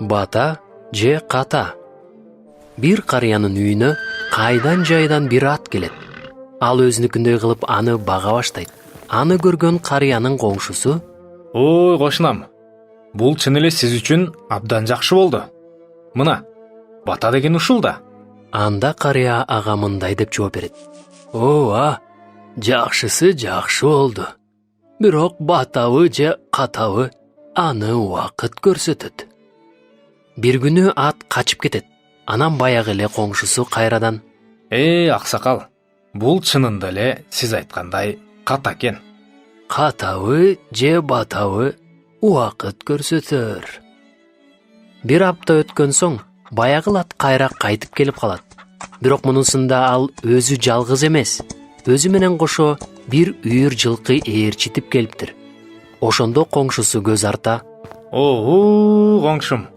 Бата же ката. Бир карыянын үйүнө кайдан жайдан бир ат келет. Ал өзүнүкүндөй кылып аны бага баштайт. Аны көргөн карыянын коңшусу: Ой, кошунам. Бул чын эле сиз үчүн абдан жакшы болду. Мына, бата деген ушул да. Анда карыя ага мындай деп жооп берет: Ооба, жакшысы жакшы болду. Бирок батабы же катабы аны убакыт көрсөтөт. Бир күнү ат качып кетет. Анан баягы эле коңшусу кайрадан: Аксакал, бул чынында эле сиз айткандай ката экен. Катабы же батабы убакыт көрсөтөр. Бир апта өткөн соң баягы ат кайра кайтып келип калат. Бирок мунусунда ал өзү жалгыз эмес, өзү менен кошо бир үйүр жылкы ээрчитип келиптир. Ошондо коңшусу көз арта: Коңшум,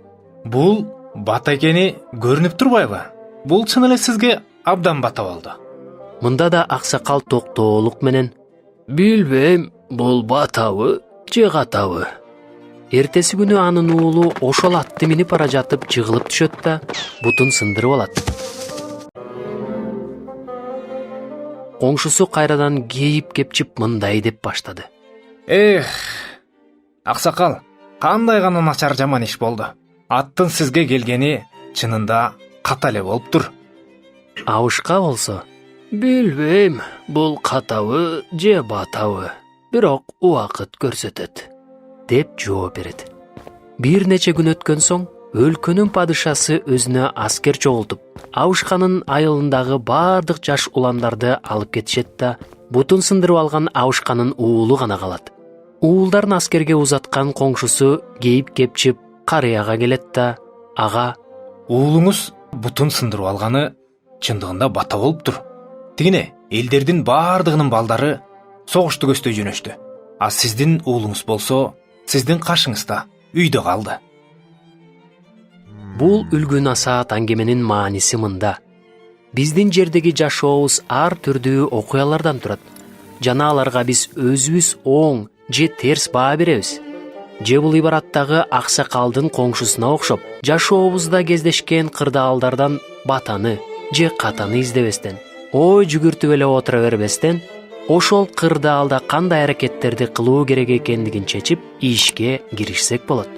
бул бата экени көрүнүп турбайбы? Бул чын эле сизге абдан бата болду. Мында да аксакал токтоолук менен: Билбейм, бул батабы же катабы. Эртеси күнү анын уулу ошол атты минип бара жатып жыгылып түшөт да бутун сындырып алат. Коңшусу кайрадан кейип кепчип мындай деп баштады: Аксакал, кандай гана начар жаман иш болду. Аттын сизге келгени чынында ката эле болуптур. Абышка болсо: Билбейм, бул катабы же батабы, бирок убакыт көрсөтөт, деп жооп берет. Бир нече күн өткөн соң өлкөнүн падышасы өзүнө аскер чогултуп, Абышканын айылындагы бардык жаш уландарды алып кетишет да бутун сындырып алган Абышканын уулу гана калат. Уулдарын аскерге узаткан коңшусу кейип кепчип карыяга келет да ага: Уулуңуз бутун сындырып алганы чындыгында бата болуптур. Тигине элдердин бардыгынын балдары согушту көздөй жөнөштү. А сиздин уулуңуз болсо сиздин кашыңызда үйдө калды. Бул үлгү насаат аңгеменин мааниси мында. Биздин жердеги жашообуз ар түрдүү окуялардан турат. Жана аларга биз өзүбүз оң же терс баа беребиз. Же бул ибараттагы аксакалдын коңшусуна окшоп, жашообузда кездешкен кырдаалдардан батаны же катаны издебестен, ой жүгүртүп эле отура бербестен, ошол кырдаалда кандай аракеттерди кылуу керек экендигин чечип, ишке киришсек болот.